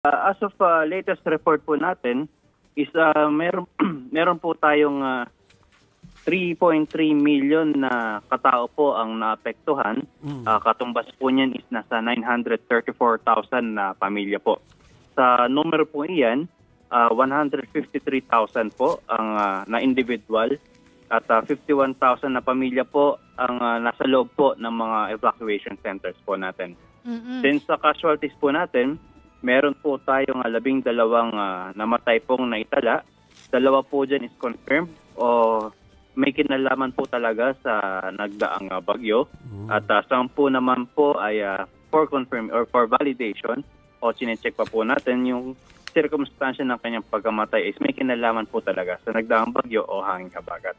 As of latest report po natin is meron po tayong 3.3 million na katao po ang naapektuhan. Katumbas po niyan is nasa 934,000 na pamilya po. Sa numero po iyan, 153,000 po ang na individual at 51,000 na pamilya po ang nasa loob po ng mga evacuation centers po natin. Then sa casualties po natin, meron po tayong 12 namatay pong naitala. 2 po dyan is confirmed o may kinalaman po talaga sa nagdaang bagyo. At 10 naman po ay for confirm or for validation o chinecheck pa po natin yung circumstance ng kanyang pagkamatay is may kinalaman po talaga sa nagdaang bagyo o hanging habagat.